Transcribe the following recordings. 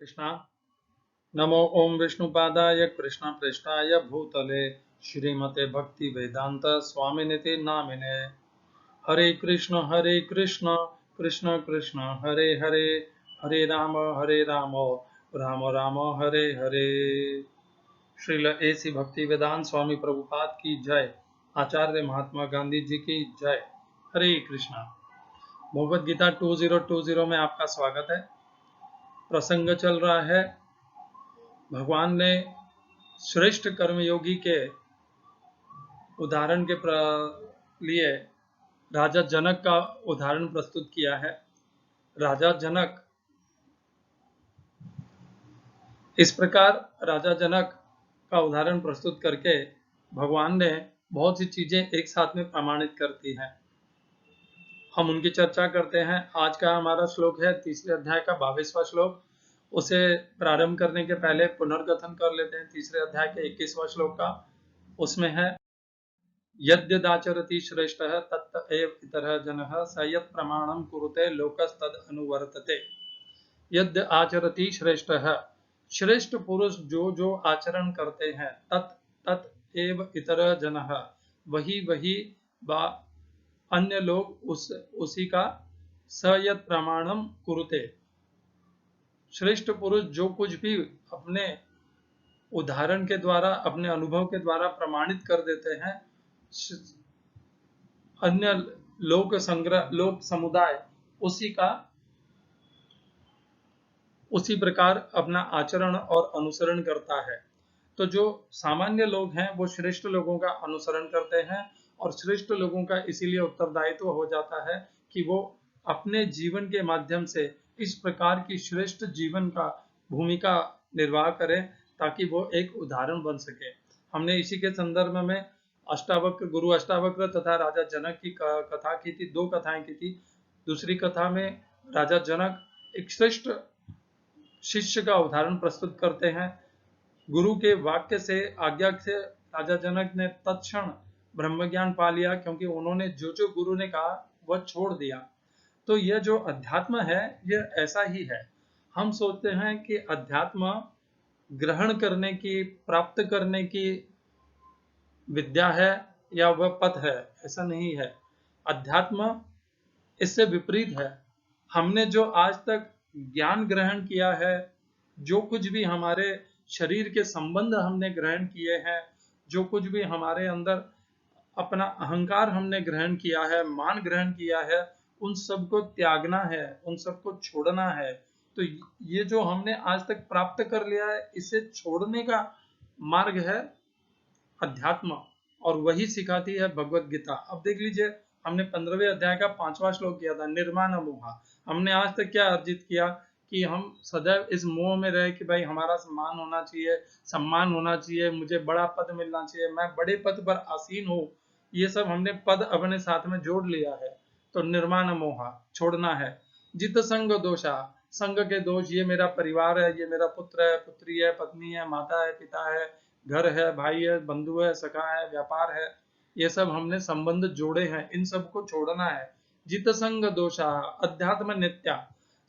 कृष्णा। नमो ओम विष्णुपादाय कृष्ण प्रेष्ठाय भूतले श्रीमते भक्ति वेदांत स्वामिनिति नामिने। हरे कृष्ण कृष्ण कृष्ण हरे हरे, हरे राम राम राम हरे हरे। श्रील एसी भक्ति वेदांत स्वामी प्रभुपाद की जय। आचार्य महात्मा गांधी जी की जय। हरे कृष्णा। भगवद गीता 2020 में आपका स्वागत है। प्रसंग चल रहा है, भगवान ने श्रेष्ठ कर्मयोगी के उदाहरण के लिए राजा जनक का उदाहरण प्रस्तुत किया है। राजा जनक, इस प्रकार राजा जनक का उदाहरण प्रस्तुत करके भगवान ने बहुत सी चीजें एक साथ में प्रमाणित करती हैं। हम उनकी चर्चा करते हैं। आज का हमारा श्लोक है तीसरे अध्याय का 22वां श्लोक। उसे प्रारंभ करने के पहले पुनर्कथन कर लेते हैं तीसरे अध्याय के 21वां श्लोक का। उसमें है, यद्यदाचरति श्रेष्ठः तत्त एव इतरः जनः स यत् प्रमाणं कुरुते लोकस्तद अनुवर्तते। यद्य आचरति श्रेष्ठः, श्रेष्ठ पुरुष जो जो आचरण करते हैं, तत् तत् एव इतरः जनः, वही वही बा अन्य लोग उसी का स यत् प्रमाणम कुरुते, श्रेष्ठ पुरुष जो कुछ भी अपने उदाहरण के द्वारा, अपने अनुभव के द्वारा प्रमाणित कर देते हैं, अन्य लोक समुदाय उसी प्रकार अपना आचरण और अनुसरण करता है। तो जो सामान्य लोग हैं वो श्रेष्ठ लोगों का अनुसरण करते हैं, और श्रेष्ठ लोगों का इसीलिए उत्तरदायित्व हो जाता है कि वो अपने जीवन के माध्यम से इस प्रकार की श्रेष्ठ जीवन का भूमिका निर्वाह करें ताकि वो एक उदाहरण बन सके। हमने इसी के संदर्भ में गुरु अष्टावक्र तथा राजा जनक की कथा की थी, दो कथाएं की थी। दूसरी कथा में राजा जनक एक श्रेष्ठ शिष्य का उदाहरण प्रस्तुत करते हैं। गुरु के वाक्य से, आज्ञा से राजा जनक ने तत्क्षण ब्रह्म ज्ञान पा लिया, क्योंकि उन्होंने जो जो गुरु ने कहा वह छोड़ दिया। तो यह जो अध्यात्म है यह ऐसा ही है। हम सोचते हैं कि अध्यात्म ग्रहण करने की, प्राप्त करने की विद्या है या वह पथ है। ऐसा नहीं है। अध्यात्म इससे विपरीत है। हमने जो आज तक ज्ञान ग्रहण किया है, जो कुछ भी हमारे शरीर के संबंध हमने ग्रहण किए हैं, जो कुछ भी हमारे अंदर अपना अहंकार हमने ग्रहण किया है, मान ग्रहण किया है, उन सबको त्यागना है, उन सबको छोड़ना है। तो ये जो हमने आज तक प्राप्त कर लिया है, इसे छोड़ने का मार्ग है अध्यात्म, और वही सिखाती है भगवत गीता। अब देख लीजिए, हमने 15वें अध्याय का 5वां श्लोक किया था, निर्माण मोह। हमने आज तक क्या अर्जित किया कि हम सदैव इस मोह में रहे कि भाई हमारा सम्मान होना चाहिए, सम्मान होना चाहिए, मुझे बड़ा पद मिलना चाहिए, मैं बड़े पद पर आसीन हूँ। ये सब हमने पद अपने साथ में जोड़ लिया है। तो निर्माण मोह छोड़ना है। जित संग दोषा, संग के दोष, ये मेरा परिवार है, ये मेरा पुत्र है, पुत्री है, पत्नी है, माता है, पिता है, घर है, भाई है, बंधु है, सखा है, व्यापार है, ये सब हमने संबंध जोड़े हैं, इन सबको छोड़ना है। जित संग दोषा अध्यात्म नित्या,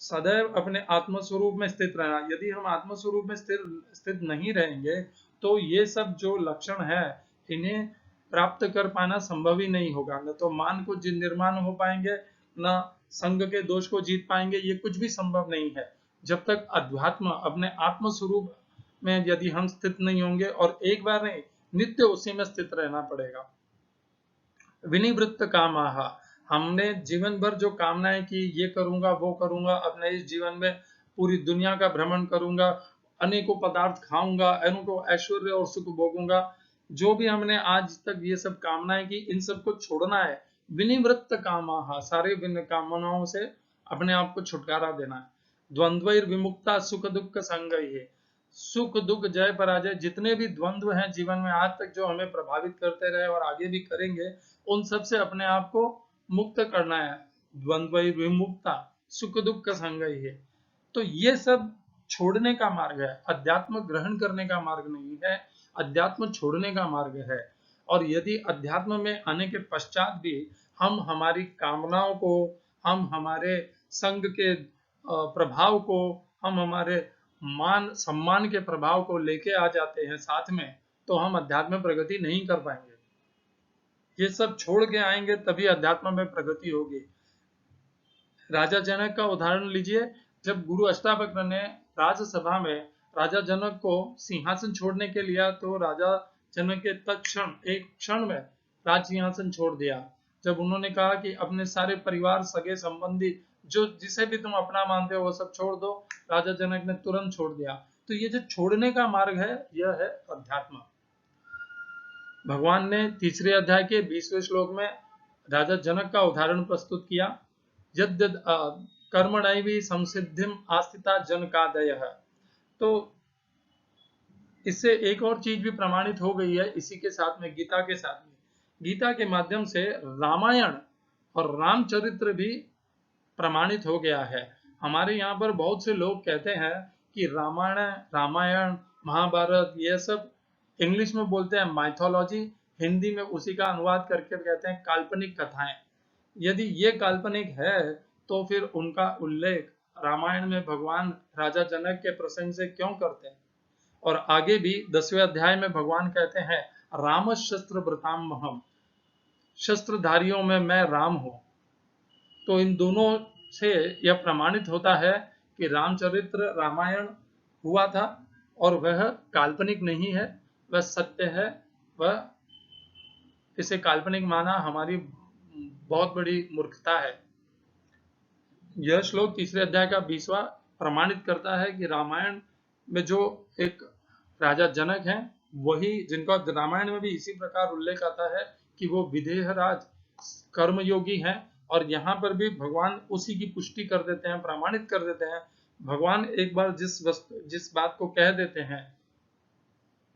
सदैव अपने आत्म स्वरूप में स्थित रहना। यदि हम आत्म स्वरूप में स्थित नहीं रहेंगे तो ये सब जो लक्षण है इन्हें प्राप्त कर पाना संभव ही नहीं होगा। न तो मान को निर्माण हो पाएंगे, न संग के दोष को जीत पाएंगे। ये कुछ भी संभव नहीं है जब तक अध्यात्म, अपने आत्म स्वरूप में यदि हम स्थित नहीं होंगे। और एक बार नहीं, नित्य उसी में स्थित रहना पड़ेगा। विनिवृत्त कामाहा, हमने जीवन भर जो कामनाएं की, ये करूंगा वो करूंगा, अपने इस जीवन में पूरी दुनिया का भ्रमण करूंगा, अनेकों पदार्थ खाऊंगा, अनेकों ऐश्वर्य और सुख भोगूंगा, जो भी हमने आज तक ये सब कामनाएं की, इन सबको छोड़ना है। विनिवृत्त कामाहा, सारे कामनाओं से अपने आप को छुटकारा देना है। द्वंद्वैर विमुक्ता सुख दुख संग है, सुख दुख जय पराजय, जितने भी द्वंद्व हैं जीवन में आज तक जो हमें प्रभावित करते रहे और आगे भी करेंगे, उन सब से अपने आप को मुक्त करना है। द्वंद्व विमुक्ता सुख दुख का संग ही है। तो ये सब छोड़ने का मार्ग है, अध्यात्म ग्रहण करने का मार्ग नहीं है, अध्यात्म छोड़ने का मार्ग है। और यदि अध्यात्म में आने के पश्चात भी हम हमारी कामनाओं को, हम हमारे संग के प्रभाव को, हम हमारे मान सम्मान के प्रभाव को लेके आ जाते हैं साथ में, तो हम अध्यात्म में प्रगति नहीं कर पाएंगे। ये सब छोड़ के आएंगे तभी अध्यात्म में प्रगति होगी। राजा जनक का उदाहरण लीजिए। जब गुरु अष्टावक्र ने राजसभा में राजा जनक को सिंहासन छोड़ने के लिया, तो राजा जनक के तत्क्षण एक क्षण में राज सिंहासन छोड़ दिया। जब उन्होंने कहा कि अपने सारे परिवार, सगे संबंधी, जो जिसे भी तुम अपना मानते हो वो सब छोड़ दो, राजा जनक ने तुरंत छोड़ दिया। तो ये जो छोड़ने का मार्ग है, यह है अध्यात्म। भगवान ने तीसरे अध्याय के 20वें श्लोक में राजा जनक का उदाहरण प्रस्तुत किया। यद्यद् कर्मणैव संसिद्धिम आस्थिता जनकादयः। तो इससे एक और चीज भी प्रमाणित हो गई है, इसी के साथ में, गीता के साथ में। गीता के माध्यम से रामायण और रामचरित्र भी प्रमाणित हो गया है। हमारे यहाँ पर बहुत से लोग कहते हैं कि रामायण, महाभारत, ये सब इंग्लिश में बोलते हैं माइथोलॉजी, हिंदी में उसी का अनुवाद करके कहते हैं काल्पनिक कथाएं। यदि ये काल्पनिक है तो फिर उनका उल्लेख रामायण में भगवान राजा जनक के प्रसंग से क्यों करते हैं? और आगे भी 10वें अध्याय में भगवान कहते हैं राम शस्त्र व्रतामहम, शस्त्रधारियों में मैं राम हूं। तो इन दोनों से यह प्रमाणित होता है कि रामचरित्र, रामायण हुआ था और वह काल्पनिक नहीं है, वह सत्य है। वह इसे काल्पनिक माना हमारी बहुत बड़ी मूर्खता है। यह श्लोक तीसरे अध्याय का 20वां प्रमाणित करता है कि रामायण में जो एक राजा जनक हैं, वही जिनका रामायण में भी इसी प्रकार उल्लेख आता है कि वो विदेह राज, कर्मयोगी हैं। और यहाँ पर भी भगवान उसी की पुष्टि कर देते हैं, प्रमाणित कर देते हैं। भगवान एक बार जिस बात को कह देते हैं,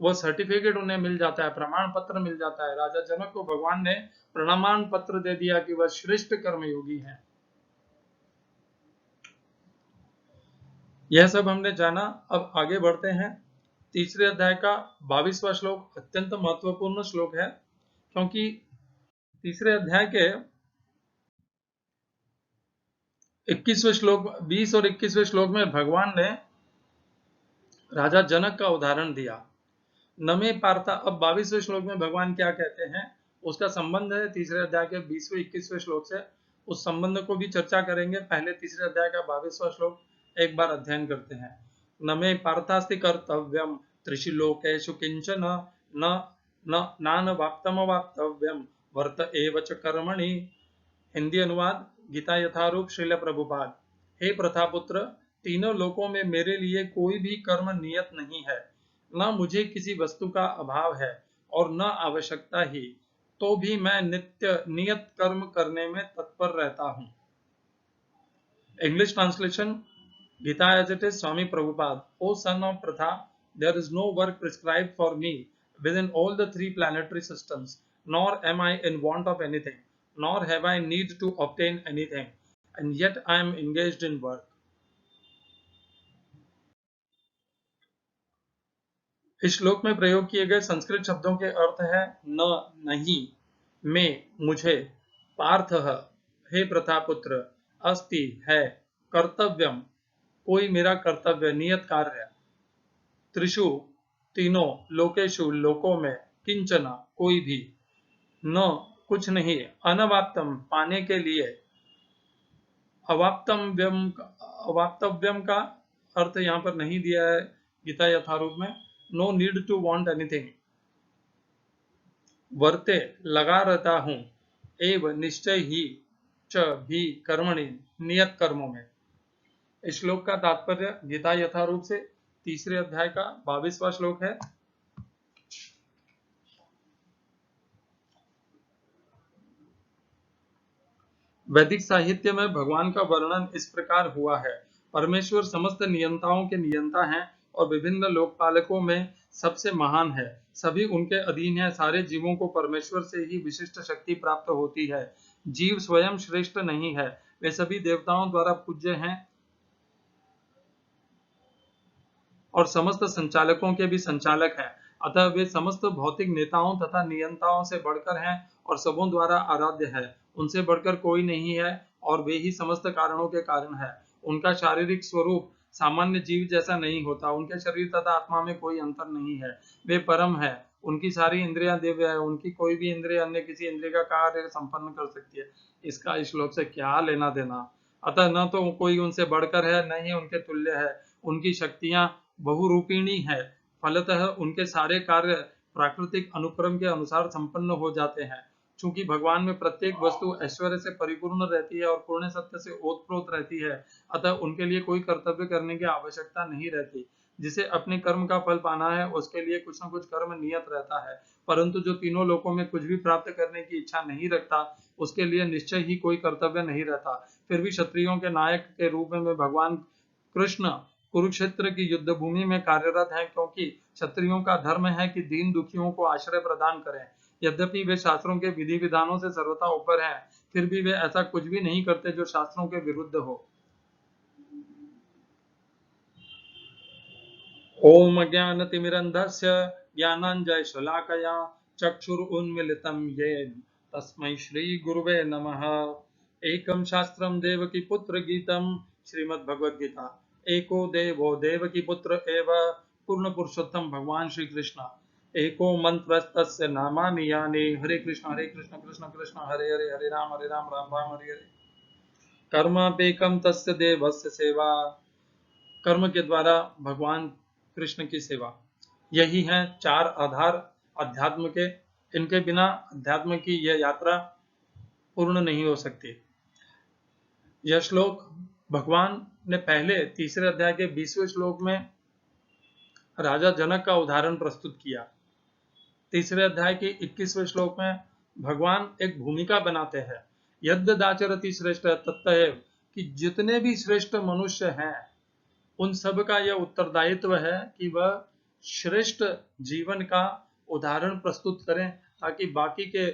वो सर्टिफिकेट उन्हें मिल जाता है, प्रमाण पत्र मिल जाता है। राजा जनक को भगवान ने प्रमाण पत्र दे दिया कि वह श्रेष्ठ कर्मयोगी हैं। यह सब हमने जाना। अब आगे बढ़ते हैं। तीसरे अध्याय का 22वां श्लोक अत्यंत महत्वपूर्ण श्लोक है, क्योंकि तीसरे अध्याय के 21वें श्लोक, 20 और 21वें श्लोक में भगवान ने राजा जनक का उदाहरण दिया। नमे पार्था। अब 22वें श्लोक में भगवान क्या कहते हैं, उसका संबंध है तीसरे अध्याय के 20वें 21वें श्लोक से। उस संबंध को भी चर्चा करेंगे। पहले तीसरे अध्याय का 22वां श्लोक एक बार अध्ययन करते हैं। नमे पार्थास्ति कर्तव्यम त्रिषु लोकेषु किंचन नानवाप्तमवाप्तव्यम वर्त एव च कर्मणि। हिंदी अनुवाद गीता यथारूप श्रील प्रभुपाद। हे प्रथापुत्र, तीनों लोकों में मेरे लिए कोई भी कर्म नियत नहीं है, न मुझे किसी वस्तु का अभाव है और न आवश्यकता ही, तो भी मैं नित्य नियत कर्म करने में तत्पर रहता हूं। English translation Gita as it is, Swami Prabhupada. O son of Pratha, there is no work prescribed for me within all the 3 planetary systems, nor am I in want of anything, nor have I need to obtain anything, and yet I am engaged in work. इस श्लोक में प्रयोग किए गए संस्कृत शब्दों के अर्थ है न, नहीं, में, मुझे, पार्थ, हे प्रथापुत्र, अस्ति, है, कर्तव्यम, कोई मेरा कर्तव्य, नियत कार्य, त्रिषु, तीनों, लोकेशु, लोकों में, किंचना, कोई भी, न, कुछ नहीं, अनवाप्तम, पाने के लिए, अवाप्तव्यम का अर्थ यहाँ पर नहीं दिया है गीता यथारूप में। No need to want anything. वर्ते, लगा रहता हूं, एव, निश्चय ही, च, भी, कर्मणि, नियत कर्मों में। इस श्लोक का तात्पर्य गीता यथारूप से तीसरे अध्याय का 22वां श्लोक है। वैदिक साहित्य में भगवान का वर्णन इस प्रकार हुआ है। परमेश्वर समस्त नियंताओं के नियंता हैं और विभिन्न लोकपालकों में सबसे महान है। सभी उनके अधीन है। सारे जीवों को परमेश्वर से ही विशिष्ट शक्ति प्राप्त होती है। जीव स्वयं श्रेष्ठ नहीं है, वे सभी देवताओं द्वारा पूज्य हैं और समस्त संचालकों के भी संचालक हैं। अतः वे समस्त भौतिक नेताओं तथा नियंताओं से बढ़कर हैं और सबों द्वारा आराध्य है। उनसे बढ़कर कोई नहीं है और वे ही समस्त कारणों के कारण है। उनका शारीरिक स्वरूप सामान्य जीव जैसा नहीं होता। उनके शरीर तथा आत्मा में कोई अंतर नहीं है। वे परम है। उनकी सारी इंद्रियां दिव्य है। उनकी कोई भी इंद्रिय अन्य किसी इंद्रिय का कार्य संपन्न कर सकती है। इसका इस श्लोक से क्या लेना देना। अतः न तो कोई उनसे बढ़कर है, न ही उनके तुल्य है। उनकी शक्तियां बहुरूपिणी है। फलतः उनके सारे कार्य प्राकृतिक अनुक्रम के अनुसार संपन्न हो जाते हैं। चूंकि भगवान में प्रत्येक वस्तु ऐश्वर्य से परिपूर्ण रहती है और पूर्ण सत्य से ओतप्रोत रहती है, अतः उनके लिए कोई कर्तव्य करने की आवश्यकता नहीं रहती। जिसे अपने कर्म का फल पाना है उसके लिए कुछ न कुछ कर्म नियत रहता है, परंतु जो तीनों लोकों में कुछ भी प्राप्त करने की इच्छा नहीं रखता उसके लिए निश्चय ही कोई कर्तव्य नहीं रहता। फिर भी क्षत्रियों के नायक के रूप में भगवान कृष्ण कुरुक्षेत्र की युद्ध भूमि में कार्यरत हैं, क्योंकि क्षत्रियों का धर्म है कि दीन दुखियों को आश्रय प्रदान करें। यद्यपि वे शास्त्रों के विधि विधानों से सर्वथा ऊपर हैं, फिर भी वे ऐसा कुछ भी नहीं करते जो शास्त्रों के विरुद्ध हो। ओम अज्ञानतिमिरन्धस्य ज्ञानाञ्जनशलाकया चक्षुरुन्मीलितं येन तस्मै श्रीगुरुवे नमः। एकं शास्त्रं देवकीपुत्रगीतं श्रीमद्भगवद्गीता। एको देवो देवकीपुत्र एव पूर्णपुरुषोत्तम भगवान श्री कृष्ण। एको मंत्रस्तस्य नामानि यानि हरे कृष्ण कृष्ण कृष्ण हरे हरे, हरे राम राम राम हरे हरे। कर्मापेकं तस्य देवस्य सेवा। कर्म के द्वारा भगवान कृष्ण की सेवा। यही है चार आधार अध्यात्म के। इनके बिना अध्यात्म की यह यात्रा पूर्ण नहीं हो सकती। यह श्लोक भगवान ने पहले तीसरे अध्याय के 20वें श्लोक में राजा जनक का उदाहरण प्रस्तुत किया। तीसरे अध्याय के 21वें श्लोक में भगवान एक भूमिका बनाते हैं। यद्यदाचरति श्रेष्ठ तत्तएव, कि जितने भी श्रेष्ठ मनुष्य हैं उन सब का यह उत्तरदायित्व है कि वह श्रेष्ठ जीवन का उदाहरण प्रस्तुत करें, ताकि बाकी के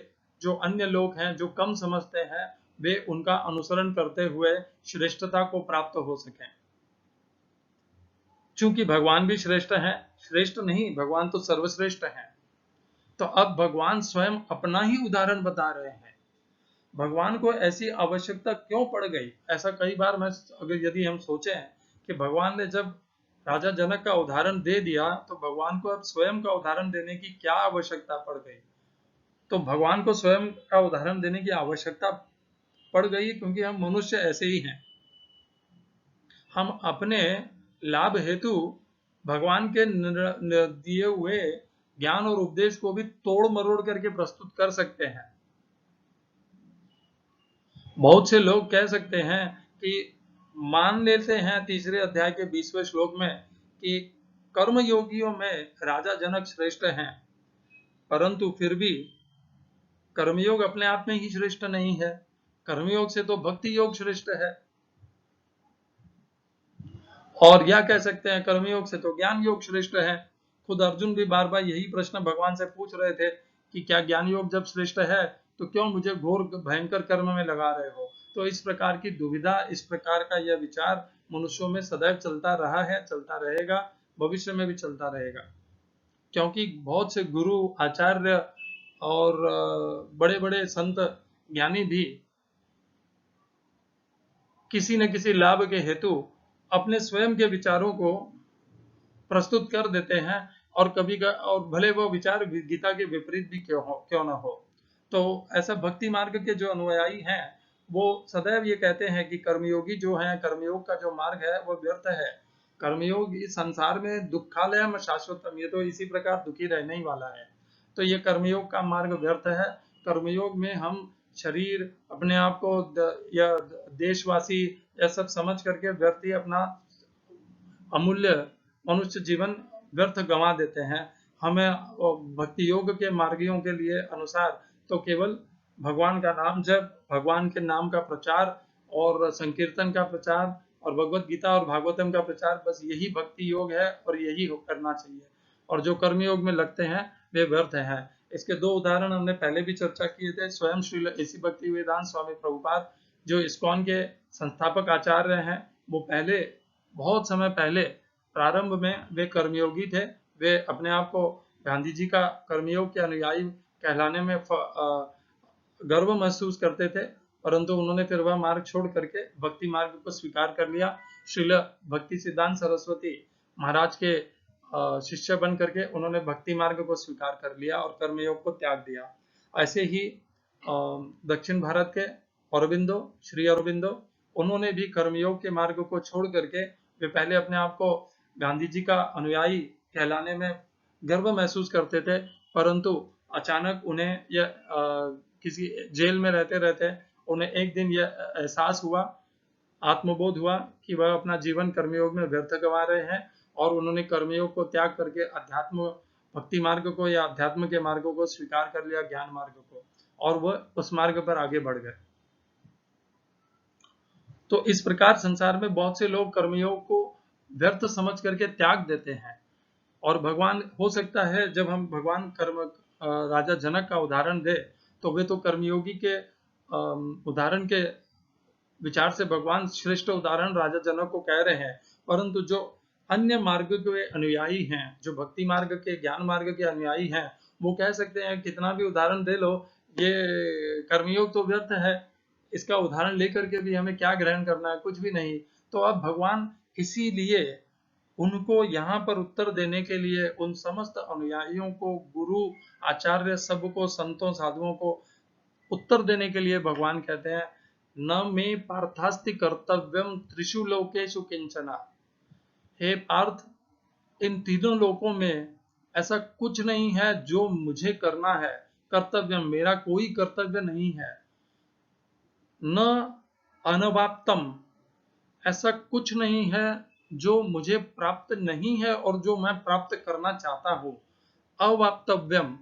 जो अन्य लोग हैं जो कम समझते हैं वे उनका अनुसरण करते हुए श्रेष्ठता को प्राप्त हो सकें। चूंकि भगवान भी श्रेष्ठ हैं, श्रेष्ठ नहीं भगवान तो सर्वश्रेष्ठ हैं, तो अब भगवान स्वयं अपना ही उदाहरण बता रहे हैं। भगवान को ऐसी आवश्यकता क्यों पड़ गई? ऐसा कई बार अगर यदि हम सोचें कि भगवान ने जब राजा जनक का उदाहरण दे दिया तो भगवान को अब स्वयं का उदाहरण देने की क्या आवश्यकता पड़ गई? तो भगवान को स्वयं का उदाहरण देने की आवश्यकता पड़ गई क्योंकि हम मनुष्य ऐसे ही हैं। हम अपने लाभ हेतु भगवान के दिए हुए ज्ञान और उपदेश को भी तोड़ मरोड़ करके प्रस्तुत कर सकते हैं। बहुत से लोग कह सकते हैं कि मान लेते हैं तीसरे अध्याय के 20वें श्लोक में कि कर्मयोगियों में राजा जनक श्रेष्ठ हैं, परंतु फिर भी कर्मयोग अपने आप में ही श्रेष्ठ नहीं है। कर्मयोग से तो भक्ति योग श्रेष्ठ है। और या कह सकते हैं कर्मयोग से तो ज्ञान योग श्रेष्ठ है। खुद अर्जुन भी बार बार यही प्रश्न भगवान से पूछ रहे थे कि क्या ज्ञान योग जब श्रेष्ठ है तो क्यों मुझे घोर भयंकर कर्म में लगा रहे हो? तो इस प्रकार की दुविधा, इस प्रकार का यह विचार मनुष्यों में सदैव चलता रहा है, चलता रहेगा, भविष्य में भी चलता रहेगा। क्योंकि बहुत से गुरु, आचार्य और बड़े बड़े संत ज्ञानी भी किसी न किसी लाभ के हेतु अपने स्वयं के विचारों को प्रस्तुत कर देते हैं, और कभी और भले वो विचार गीता के विपरीत भी क्यों ना हो। तो ऐसा भक्ति मार्ग के जो अनुयायी हैं वो सदैव ये कहते हैं कि कर्मयोगी जो है, कर्मयोग का जो मार्ग है वो व्यर्थ है। कर्मयोग इस संसार में दुखालयम शाश्वतम, ये तो इसी प्रकार दुखी रहने ही वाला है। तो ये कर्मयोग का मार्ग व्यर्थ है। कर्मयोग में हम शरीर, अपने आप को या देशवासी यह सब समझ करके व्यर्थ ही अपना अमूल्य मनुष्य जीवन व्यर्थ गंवा देते हैं। हमें भक्ति योग के मार्गियों के लिए अनुसार तो केवल भगवान का नाम जप, भगवान के नाम का प्रचार और संकीर्तन का प्रचार और भगवत गीता और भागवतम का प्रचार, बस यही भक्ति योग है और यही करना चाहिए। और जो कर्म योग में लगते हैं वे व्यर्थ हैं। इसके दो उदाहरण हमने पहले भी चर्चा किए थे। स्वयं श्री एसी भक्ति वेदांत स्वामी प्रभुपाद जो इस्कॉन के संस्थापक आचार्य हैं, वो पहले, बहुत समय पहले प्रारंभ में वे कर्मयोगी थे। वे अपने आप को गांधी जी का कर्मयोग के अनुयायी कहलाने में गर्व महसूस करते थे, परंतु उन्होंने फिर वह मार्ग छोड़ करके भक्ति मार्ग को स्वीकार कर लिया। श्रील भक्ति सिद्धांत सरस्वती महाराज के शिष्य बन करके उन्होंने भक्ति मार्ग को स्वीकार कर लिया और कर्मयोग को त्याग दिया। ऐसे ही दक्षिण भारत के अरविंदो, श्री अरविंदो, उन्होंने भी कर्मयोग के मार्ग को छोड़ करके, वे पहले अपने आप को गांधी जी का अनुयायी कहलाने में गर्व महसूस करते थे, परंतु अचानक उन्हें यह किसी जेल में रहते रहते उन्हें एक दिन यह एहसास हुआ, आत्मबोध हुआ कि वह अपना जीवन कर्मयोग में व्यर्थ गंवा रहे हैं, और उन्होंने कर्मयोग को त्याग करके अध्यात्म भक्ति मार्ग को या अध्यात्म के मार्गों को स्वीकार कर लिया, ज्ञान मार्ग को, और वह उस मार्ग पर आगे बढ़ गए। तो इस प्रकार संसार में बहुत से लोग कर्मयोग को व्यर्थ समझ करके त्याग देते हैं, और भगवान, हो सकता है जब हम भगवान राजा जनक का उदाहरण दे तो वे तो कर्मयोगी के उदाहरण के विचार से भगवान श्रेष्ठ उदाहरण राजा जनक को कह रहे हैं, परंतु जो अन्य मार्ग के अनुयायी हैं, जो भक्ति मार्ग के, ज्ञान मार्ग के अनुयायी हैं, वो कह सकते हैं कितना भी उदाहरण दे लो, ये कर्मयोग तो व्यर्थ है, इसका उदाहरण लेकर के भी हमें क्या ग्रहण करना है, कुछ भी नहीं। तो अब भगवान इसीलिए उनको यहाँ पर उत्तर देने के लिए उन समस्त अनुयायियों को, गुरु आचार्य सबको, संतों साधुओं को उत्तर देने के लिए भगवान कहते हैं, न मे पार्थास्ति कर्तव्यम त्रिषु लोकेषु किंचना। हे पार्थ, इन तीनों लोकों में ऐसा कुछ नहीं है जो मुझे करना है, कर्तव्यम, मेरा कोई कर्तव्य नहीं है। न अनवाप्तम, ऐसा कुछ नहीं है जो मुझे प्राप्त नहीं है और जो मैं प्राप्त करना चाहता हूं। अवाप्तव्यम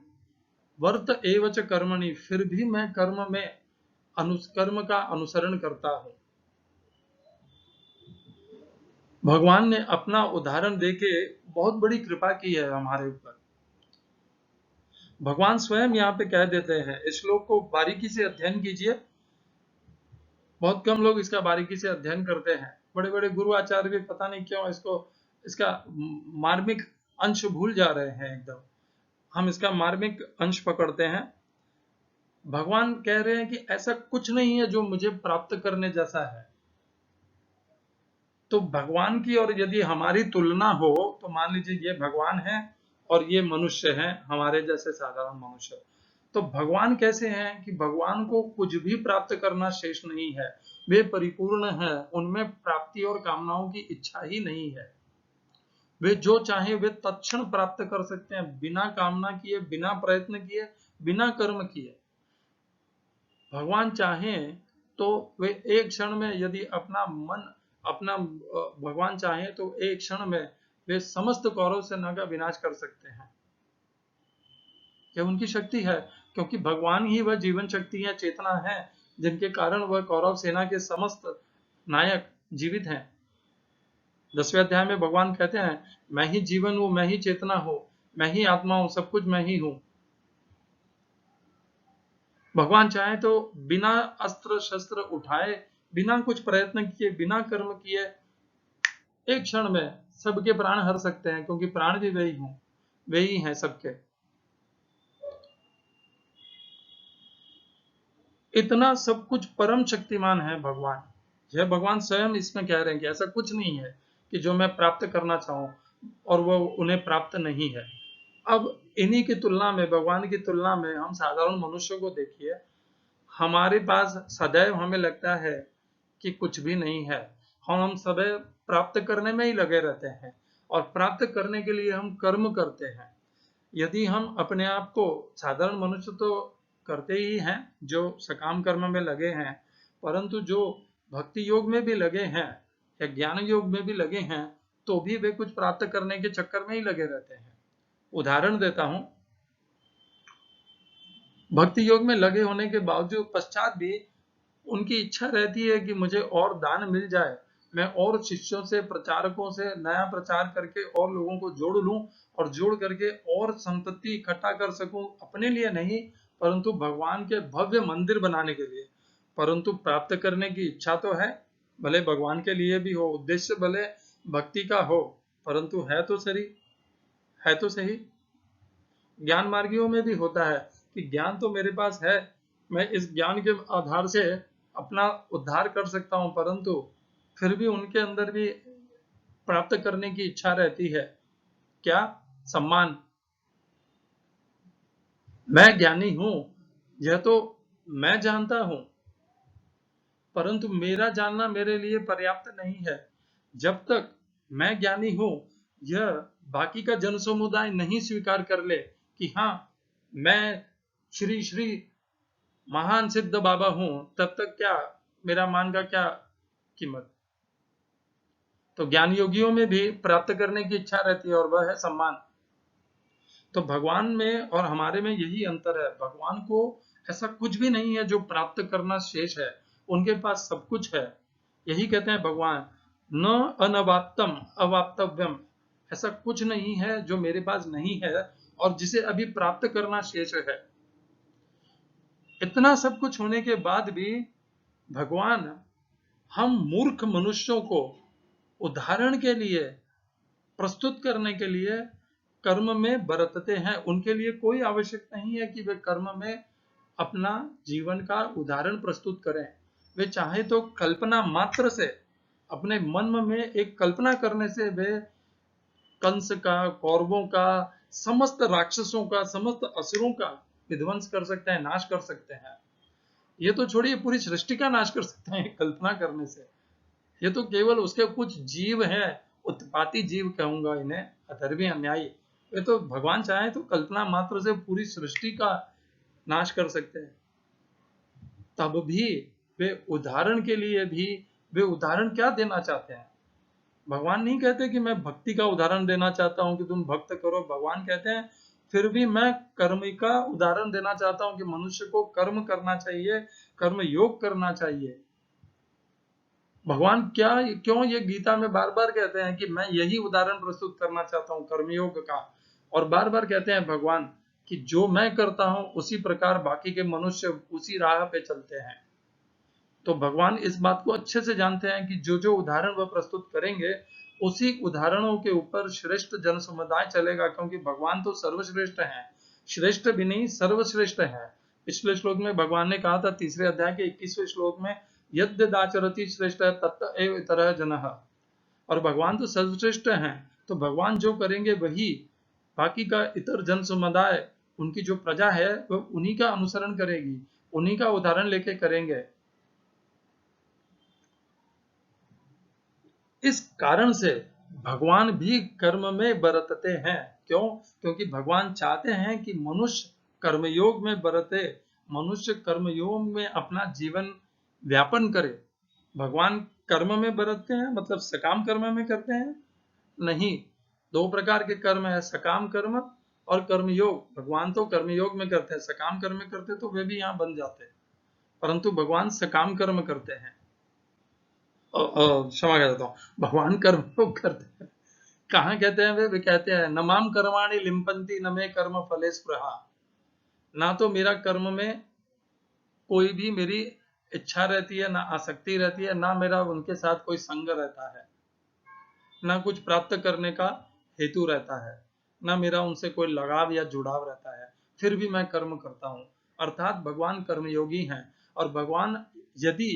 वर्त एवच कर्मणि, फिर भी मैं कर्म में कर्म का अनुसरण करता हूं। भगवान ने अपना उदाहरण देके बहुत बड़ी कृपा की है हमारे ऊपर। भगवान स्वयं यहाँ पे कह देते हैं, इस श्लोक को बारीकी से अध्ययन कीजिए, बहुत कम लोग इसका बारीकी से अध्ययन करते हैं। बड़े बड़े गुरु आचार्य भी पता नहीं क्यों इसका मार्मिक अंश भूल जा रहे हैं एकदम। हम इसका मार्मिक अंश पकड़ते हैं। भगवान कह रहे हैं कि ऐसा कुछ नहीं है जो मुझे प्राप्त करने जैसा है। तो भगवान की और यदि हमारी तुलना हो तो मान लीजिए ये भगवान है और ये मनुष्य हैं, हमारे जैसे साधारण मनुष्य। तो भगवान कैसे हैं कि भगवान को कुछ भी प्राप्त करना शेष नहीं है, वे परिपूर्ण हैं, उनमें प्राप्ति और कामनाओं की इच्छा ही नहीं है। वे जो चाहे वे तत्क्षण प्राप्त कर सकते हैं, बिना कामना किए, बिना प्रयत्न किए, बिना कर्म किए। भगवान चाहें तो वे एक क्षण में, यदि भगवान चाहे तो एक क्षण में वे समस्त कौरव सेना का विनाश कर सकते हैं। यह उनकी शक्ति है, क्योंकि भगवान ही वह जीवन शक्ति है, चेतना है, जिनके कारण वह कौरव सेना के समस्त नायक जीवित हैं। 10वें अध्याय में भगवान कहते हैं, मैं ही जीवन हूं, मैं ही चेतना हूं, मैं ही आत्मा हूं, सब कुछ मैं ही हूं। भगवान चाहे तो बिना अस्त्र शस्त्र उठाए, बिना कुछ प्रयत्न किए, बिना कर्म किए, एक क्षण में सबके प्राण हर सकते हैं, क्योंकि प्राण भी वे ही हैं सबके। इतना सब कुछ परम शक्तिमान है भगवान। यह भगवान स्वयं इसमें कह रहे हैं कि ऐसा कुछ नहीं है कि जो मैं प्राप्त करना चाहूं और वो उन्हें प्राप्त नहीं है। अब इन्हीं की तुलना में, भगवान की तुलना में हम साधारण मनुष्यों को देखिए, हमारे पास सदैव हमें लगता है कि कुछ भी नहीं है। हम सदैव प्राप्त करने में ही लगे रहते हैं, और प्राप्त करने के लिए हम कर्म करते हैं। यदि हम अपने आप को, साधारण मनुष्य तो करते ही हैं जो सकाम कर्म में लगे हैं, परंतु जो भक्ति योग में भी लगे हैं या ज्ञान योग में भी लगे हैं, तो भी वे कुछ प्राप्त करने के चक्कर में ही लगे रहते हैं। उदाहरण देता हूं, भक्ति योग में लगे होने के बावजूद पश्चात भी उनकी इच्छा रहती है कि मुझे और दान मिल जाए, मैं और शिष्यों से, प्रचारकों से नया प्रचार करके और लोगों को जोड़ लूं, और जोड़ करके और संपत्ति इकट्ठा कर सकूं, अपने लिए नहीं परंतु भगवान के भव्य मंदिर बनाने के लिए। परंतु प्राप्त करने की इच्छा तो है, भले भगवान के लिए भी हो, उद्देश्य भले भक्ति का हो, परंतु है तो सही। ज्ञान मार्गियों में भी होता है कि ज्ञान तो मेरे पास है, मैं इस ज्ञान के आधार से अपना उद्धार कर सकता हूं, परंतु फिर भी उनके अंदर भी प्राप्त करने की इच्छा रहती है। क्या? सम्मान। मैं ज्ञानी हूं, यह तो मैं जानता हूं, परंतु मेरा जानना मेरे लिए पर्याप्त नहीं है। जब तक मैं ज्ञानी हूं, यह बाकी का जन समुदाय नहीं स्वीकार कर ले कि हाँ, मैं श्री श्री महान सिद्ध बाबा हूं, तब तक क्या मेरा मान का क्या कीमत। तो ज्ञान योगियों में भी प्राप्त करने की इच्छा रहती है, और वह है सम्मान। तो भगवान में और हमारे में यही अंतर है। भगवान को ऐसा कुछ भी नहीं है जो प्राप्त करना शेष है, उनके पास सब कुछ है। यही कहते हैं भगवान, न अनवाप्तम अवाप्तव्यम, ऐसा कुछ नहीं है जो मेरे पास नहीं है और जिसे अभी प्राप्त करना शेष है। इतना सब कुछ होने के बाद भी भगवान हम मूर्ख मनुष्यों को उदाहरण के लिए, प्रस्तुत करने के लिए कर्म में बरतते हैं। उनके लिए कोई आवश्यक नहीं है कि वे कर्म में अपना जीवन का उदाहरण प्रस्तुत करें। वे चाहे तो कल्पना मात्र से, अपने मन में एक कल्पना करने से वे कंस का, कौरवों का, समस्त राक्षसों का, समस्त असुरों का विध्वंस कर सकते हैं, नाश कर सकते हैं। ये तो छोड़िए, पूरी सृष्टि का नाश कर सकते हैं कल्पना करने से। ये तो केवल उसके कुछ जीव हैं, उत्पाती जीव कहूंगा इन्हें, अधर्मी अन्यायी। ये तो भगवान चाहे तो कल्पना मात्र से पूरी सृष्टि का नाश कर सकते हैं। तब भी वे उदाहरण के लिए भी, वे उदाहरण क्या देना चाहते हैं? भगवान नहीं कहते कि मैं भक्ति का उदाहरण देना चाहता हूं कि तुम भक्त करो। भगवान कहते हैं फिर भी मैं कर्म का उदाहरण देना चाहता हूं कि मनुष्य को कर्म करना चाहिए, कर्म योग करना चाहिए। भगवान क्यों ये गीता में बार बार कहते हैं कि मैं यही उदाहरण प्रस्तुत करना चाहता हूं कर्मयोग का, और बार बार कहते हैं भगवान कि जो मैं करता हूं उसी प्रकार बाकी के मनुष्य उसी राह पे चलते हैं। तो भगवान इस बात को अच्छे से जानते हैं कि जो जो उदाहरण वह प्रस्तुत करेंगे, उसी उदाहरणों के ऊपर श्रेष्ठ जन समुदाय चलेगा, क्योंकि भगवान तो सर्वश्रेष्ठ हैं। श्रेष्ठ भी नहीं, सर्वश्रेष्ठ है। पिछले श्लोक में भगवान ने कहा था, तीसरे अध्याय के 21वें श्लोक में, यद्यदाचरति श्रेष्ठ तत्त एव इतरः जनः। और भगवान तो सर्वश्रेष्ठ हैं, तो भगवान जो करेंगे वही बाकी का इतर जन समुदाय, उनकी जो प्रजा है, वह उन्हीं का अनुसरण करेगी, उन्हीं का उदाहरण लेके करेंगे। इस कारण से भगवान भी कर्म में बरतते हैं। क्यों? क्योंकि भगवान चाहते हैं कि मनुष्य कर्मयोग में बरते, मनुष्य कर्मयोग में अपना जीवन व्यापन करे। भगवान कर्म में बरतते हैं मतलब सकाम कर्म में करते हैं? नहीं, दो प्रकार के कर्म है, सकाम कर्म और कर्मयोग। भगवान तो कर्मयोग में करते हैं, सकाम कर्म में करते तो वे भी यहाँ बन जाते, परंतु भगवान सकाम कर्म करते हैं। क्षमा करता हूँ, भगवान कर्म योग करते हैं। कहाँ कहते हैं वे कहते हैं, न माम कर्माणि लिम्पन्ति न मे कर्म फले स्पृहा। ना तो मेरा कर्म में कोई भी मेरी इच्छा रहती है, ना आसक्ति रहती है, ना मेरा उनके साथ कोई संग रहता है, ना कुछ प्राप्त करने का हेतु रहता है, ना मेरा उनसे कोई लगाव या जुड़ाव रहता है, फिर भी मैं कर्म करता हूँ। अर्थात भगवान कर्मयोगी हैं। और भगवान यदि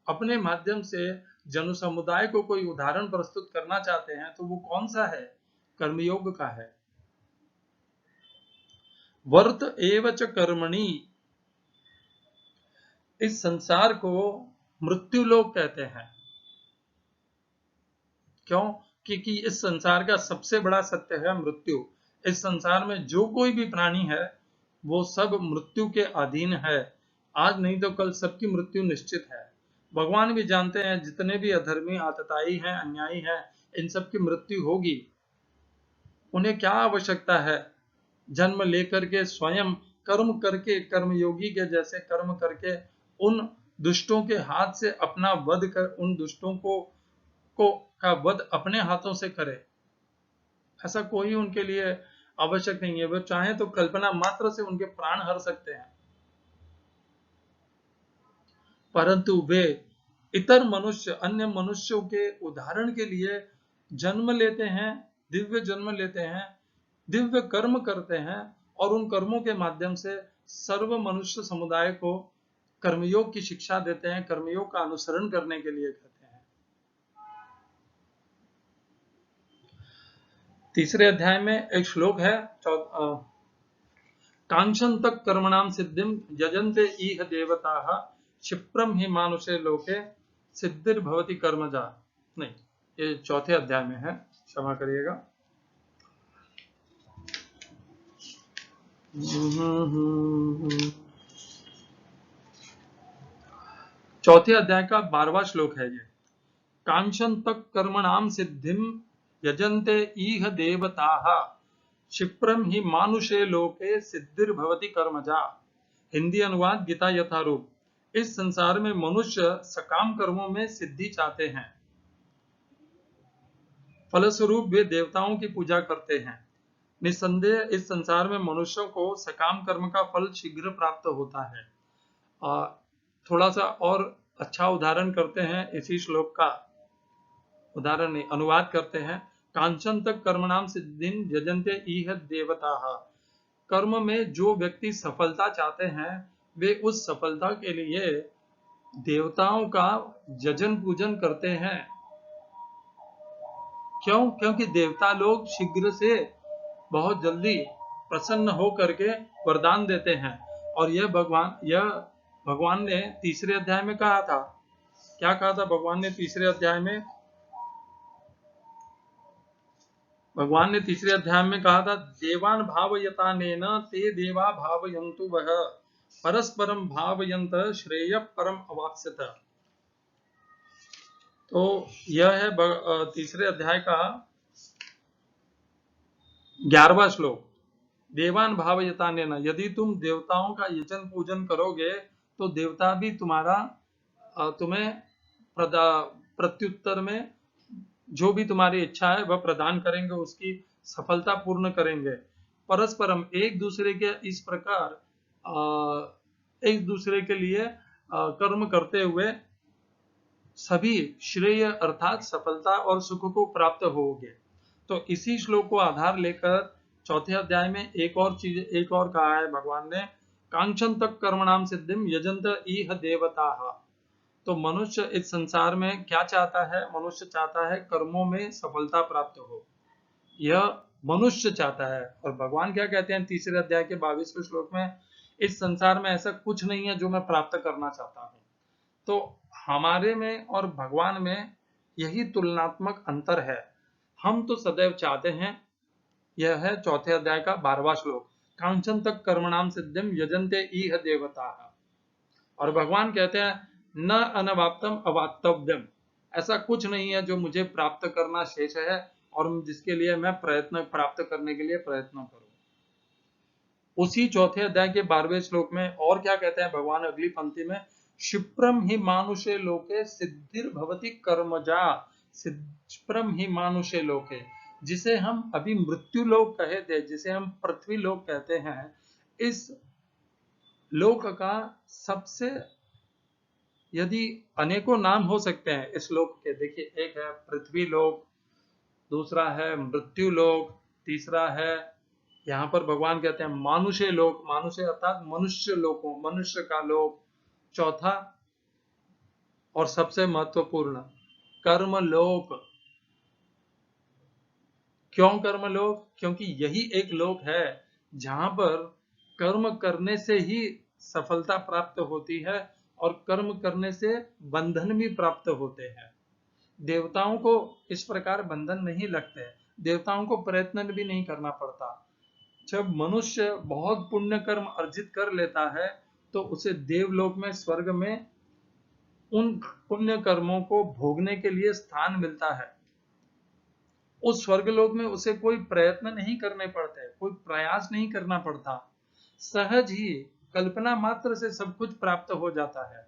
अपने माध्यम से जन समुदाय को कोई उदाहरण प्रस्तुत करना चाहते हैं, तो वो कौन सा है? कर्मयोग का है। वर्त एवच कर्मणि, इस संसार को मृत्यु लोक कहते हैं। क्यों? क्योंकि इस संसार का सबसे बड़ा सत्य है मृत्यु। इस संसार में जो कोई भी प्राणी है, वो सब मृत्यु के अधीन है। आज नहीं तो कल सबकी मृत्यु निश्चित है। भगवान भी जानते हैं जितने भी अधर्मी, आतताई हैं, अन्यायी हैं, इन सब की मृत्यु होगी। उन्हें क्या आवश्यकता है जन्म लेकर के स्वयं कर्म करके, कर्मयोगी के जैसे कर्म करके उन दुष्टों के हाथ से अपना वध कर, उन दुष्टों को का वध अपने हाथों से करे। ऐसा कोई उनके लिए आवश्यक नहीं है। वे चाहे तो कल्पना मात्र से उनके प्राण हर सकते हैं, परंतु वे इतर मनुष्य, अन्य मनुष्यों के उदाहरण के लिए जन्म लेते हैं, दिव्य जन्म लेते हैं, दिव्य कर्म करते हैं, और उन कर्मों के माध्यम से सर्व मनुष्य समुदाय को कर्मयोग की शिक्षा देते हैं, कर्मयोग का अनुसरण करने के लिए कहते हैं। तीसरे अध्याय में एक श्लोक है, कांक्षन्तः कर्मणां सिद्धिं यजन्ते इह देवताः क्षिप्रं हि मानुषे लोके सिद्धिर्भवति कर्मजा। नहीं, ये चौथे अध्याय में है, क्षमा करिएगा। चौथे अध्याय का 12वां श्लोक है ये। कांक्षन्तः कर्मणां सिद्धिं यजन्ते इह देवताः क्षिप्रं हि मानुषे लोके सिद्धिर्भवति कर्मजा। हिंदी अनुवाद गीता यथारूप। इस संसार में मनुष्य सकाम कर्मों में सिद्धि चाहते हैं, फलस्वरूप वे देवताओं की पूजा करते हैं। निस्संदेह इस संसार में मनुष्यों को सकाम कर्म का फल शीघ्र प्राप्त होता है। थोड़ा सा और अच्छा उदाहरण करते हैं, इसी श्लोक का उदाहरण नहीं, अनुवाद करते हैं। कांक्षन्तः कर्मणां सिद्धिं यजन्ते इह देवताः। कर्म में जो व्यक्ति सफलता चाहते हैं वे उस सफलता के लिए देवताओं का यजन पूजन करते हैं। क्यों? क्योंकि देवता लोग शीघ्र से बहुत जल्दी प्रसन्न हो करके वरदान देते हैं। और यह भगवान ने तीसरे अध्याय में कहा था। क्या कहा था भगवान ने तीसरे अध्याय में? भगवान ने तीसरे अध्याय में कहा था, देवान भावयतानेन ते देवा भावयन्तु वह परस्परम भावयन्त श्रेय परम अवाप्स्यत। तो यह है तीसरे अध्याय का 11वां श्लोक। देवान भावयतानेन, यदि तुम देवताओं का यजन पूजन करोगे तो देवता भी तुम्हें प्रत्युत्तर में जो भी तुम्हारी इच्छा है वह प्रदान करेंगे, उसकी सफलता पूर्ण करेंगे। परस्परम, एक दूसरे के इस प्रकार एक दूसरे के लिए कर्म करते हुए सभी श्रेय अर्थात सफलता और सुख को प्राप्त होगे। तो इसी श्लोक को आधार लेकर चौथे अध्याय में एक और कहा है भगवान ने, कांक्षन्तः कर्मणां सिद्धिं यजन्त इह देवताः। तो मनुष्य इस संसार में क्या चाहता है? मनुष्य चाहता है कर्मों में सफलता प्राप्त हो, यह मनुष्य चाहता है। और भगवान क्या कहते हैं तीसरे अध्याय के 22वें श्लोक में, इस संसार में ऐसा कुछ नहीं है जो मैं प्राप्त करना चाहता हूं। तो हमारे में और भगवान में यही तुलनात्मक अंतर है। हम तो सदैव चाहते हैं, यह है चौथे अध्याय का 12वां श्लोक, कांक्षन्तः कर्मणां सिद्धिं यजन्ते इह देवताः। और भगवान कहते हैं, न अनवाप्तम अवाप्तव्यम, ऐसा कुछ नहीं है जो मुझे प्राप्त करना शेष है और जिसके लिए मैं प्राप्त करने के लिए प्रयत्न करूं। उसी चौथे अध्याय के 12वें श्लोक में और क्या कहते हैं भगवान अगली पंक्ति में, क्षिप्रम ही मानुषे लोके सिद्धिर्भवति कर्मजा। क्षिप्रम ही मानुषे लोके, जिसे हम अभी मृत्यु लोक कहे थे, जिसे हम पृथ्वी लोक कहते हैं, इस लोक का सबसे, यदि अनेकों नाम हो सकते हैं इस लोक के, देखिए एक है पृथ्वी लोक, दूसरा है मृत्यु लोक, तीसरा है यहाँ पर भगवान कहते हैं मानुषे लोक, मानुषे अर्थात मनुष्य लोकों, मनुष्य का लोक, चौथा और सबसे महत्वपूर्ण कर्म लोक। क्यों कर्म लोक? क्योंकि यही एक लोक है जहां पर कर्म करने से ही सफलता प्राप्त होती है और कर्म करने से बंधन भी प्राप्त होते हैं। देवताओं को इस प्रकार बंधन नहीं लगते, देवताओं को प्रयत्न भी नहीं करना पड़ता। जब मनुष्य बहुत पुण्य कर्म अर्जित कर लेता है तो उसे देवलोक में, स्वर्ग में उन पुण्य कर्मों को भोगने के लिए स्थान मिलता है। उस स्वर्गलोक में उसे कोई प्रयत्न नहीं करने पड़ते, कोई प्रयास नहीं करना पड़ता, सहज ही कल्पना मात्र से सब कुछ प्राप्त हो जाता है।